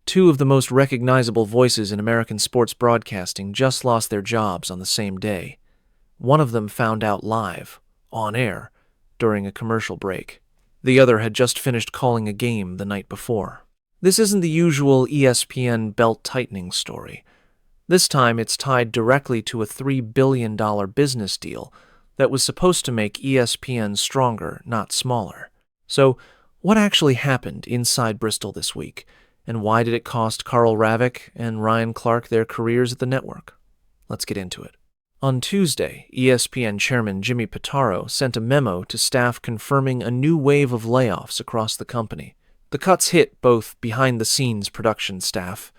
Two of the most recognizable voices in American sports broadcasting just lost their jobs on the same day. One of them found out live, on air, during a commercial break. The other had just finished calling a game the night before. This isn't the usual ESPN belt-tightening story. This time it's tied directly to a $3 billion business deal that was supposed to make ESPN stronger, not smaller. So, what actually happened inside Bristol this week, and why did it cost Karl Ravech and Ryan Clark their careers at the network? Let's get into it. On Tuesday, ESPN Chairman Jimmy Pitaro sent a memo to staff confirming a new wave of layoffs across the company. The cuts hit both behind-the-scenes production staff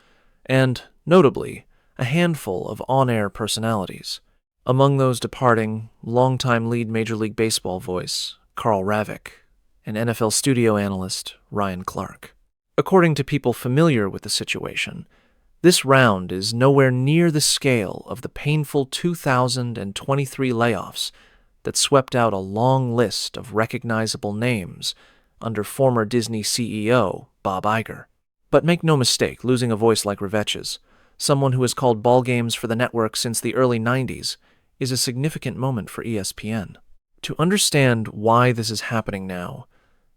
and, notably, a handful of on-air personalities. Among those departing, longtime lead Major League Baseball voice Karl Ravech and NFL studio analyst Ryan Clark. According to people familiar with the situation, this round is nowhere near the scale of the painful 2023 layoffs that swept out a long list of recognizable names under former Disney CEO Bob Iger. But make no mistake, losing a voice like Ravech's, someone who has called ball games for the network since the early 90s, is a significant moment for ESPN. To understand why this is happening now,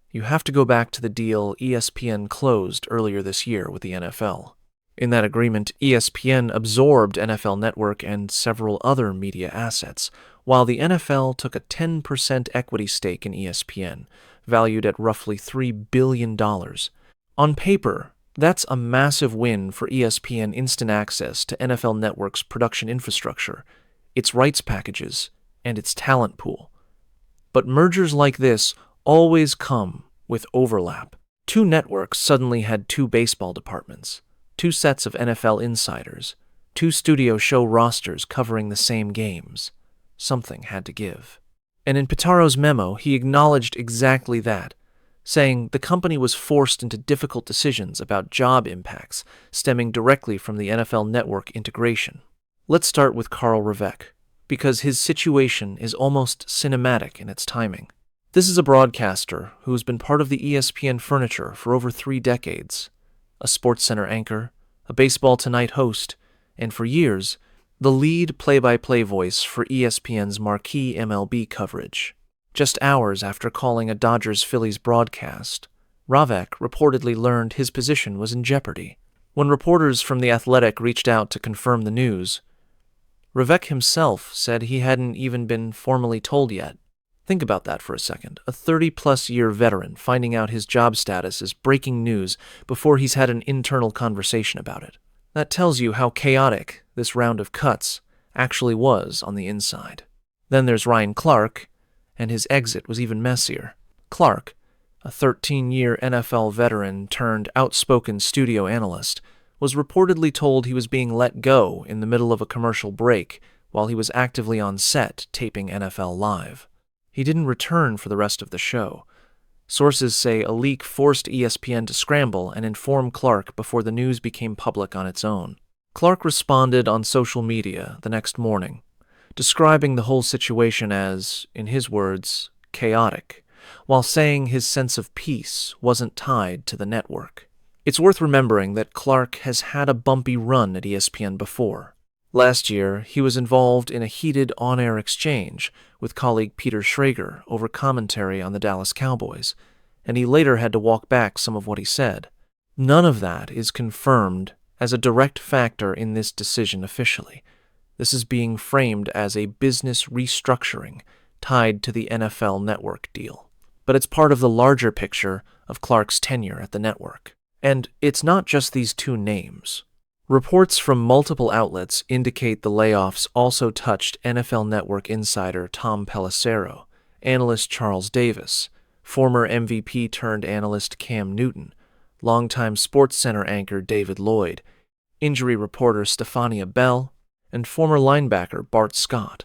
you have to go back to the deal ESPN closed earlier this year with the NFL. In that agreement, ESPN absorbed NFL Network and several other media assets, while the NFL took a 10% equity stake in ESPN, valued at roughly $3 billion. On paper, that's a massive win for ESPN instant access to NFL Network's production infrastructure, its rights packages, and its talent pool. But mergers like this always come with overlap. Two networks suddenly had two baseball departments, two sets of NFL insiders, two studio show rosters covering the same games. Something had to give. And in Pitaro's memo, he acknowledged exactly that, saying the company was forced into difficult decisions about job impacts stemming directly from the NFL Network integration. Let's start with Karl Ravech, because his situation is almost cinematic in its timing. This is a broadcaster who has been part of the ESPN furniture for over 3 decades, a SportsCenter anchor, a Baseball Tonight host, and for years, the lead play-by-play voice for ESPN's marquee MLB coverage. Just hours after calling a Dodgers-Phillies broadcast, Ravech reportedly learned his position was in jeopardy. When reporters from The Athletic reached out to confirm the news, Ravech himself said he hadn't even been formally told yet. Think about that for a second. A 30-plus-year veteran finding out his job status is breaking news before he's had an internal conversation about it. That tells you how chaotic this round of cuts actually was on the inside. Then there's Ryan Clark, and his exit was even messier. Clark, a 13-year NFL veteran turned outspoken studio analyst, was reportedly told he was being let go in the middle of a commercial break while he was actively on set taping NFL Live. He didn't return for the rest of the show. Sources say a leak forced ESPN to scramble and inform Clark before the news became public on its own. Clark responded on social media the next morning, describing the whole situation as, in his words, chaotic, while saying his sense of peace wasn't tied to the network. It's worth remembering that Clark has had a bumpy run at ESPN before. Last year, he was involved in a heated on-air exchange with colleague Peter Schrager over commentary on the Dallas Cowboys, and he later had to walk back some of what he said. None of that is confirmed as a direct factor in this decision officially. This is being framed as a business restructuring tied to the NFL Network deal. But it's part of the larger picture of Clark's tenure at the network. And it's not just these two names. Reports from multiple outlets indicate the layoffs also touched NFL Network insider Tom Pelissero, analyst Charles Davis, former MVP-turned-analyst Cam Newton, longtime SportsCenter anchor David Lloyd, injury reporter Stephania Bell, and former linebacker Bart Scott.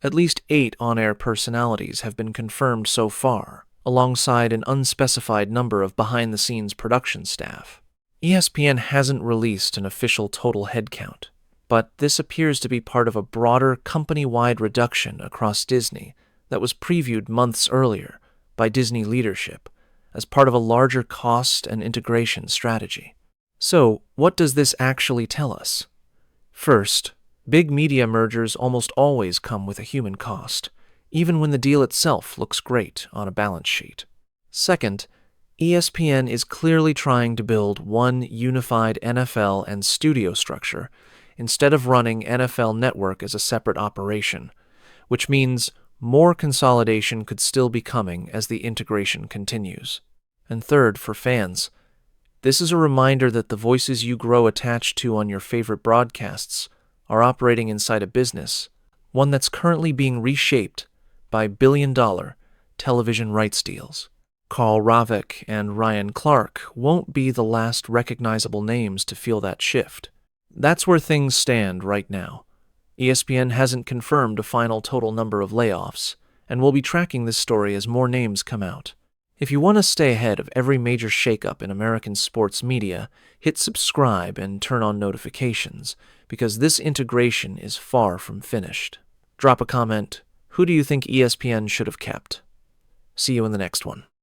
At least 8 on-air personalities have been confirmed so far, alongside an unspecified number of behind-the-scenes production staff. ESPN hasn't released an official total headcount, but this appears to be part of a broader company-wide reduction across Disney that was previewed months earlier by Disney leadership as part of a larger cost and integration strategy. So, what does this actually tell us? First, big media mergers almost always come with a human cost, even when the deal itself looks great on a balance sheet. Second, ESPN is clearly trying to build one unified NFL and studio structure instead of running NFL Network as a separate operation, which means more consolidation could still be coming as the integration continues. And third, for fans, this is a reminder that the voices you grow attached to on your favorite broadcasts are operating inside a business, one that's currently being reshaped by billion-dollar television rights deals. Karl Ravech and Ryan Clark won't be the last recognizable names to feel that shift. That's where things stand right now. ESPN hasn't confirmed a final total number of layoffs, and we'll be tracking this story as more names come out. If you want to stay ahead of every major shakeup in American sports media, hit subscribe and turn on notifications, because this integration is far from finished. Drop a comment. Who do you think ESPN should have kept? See you in the next one.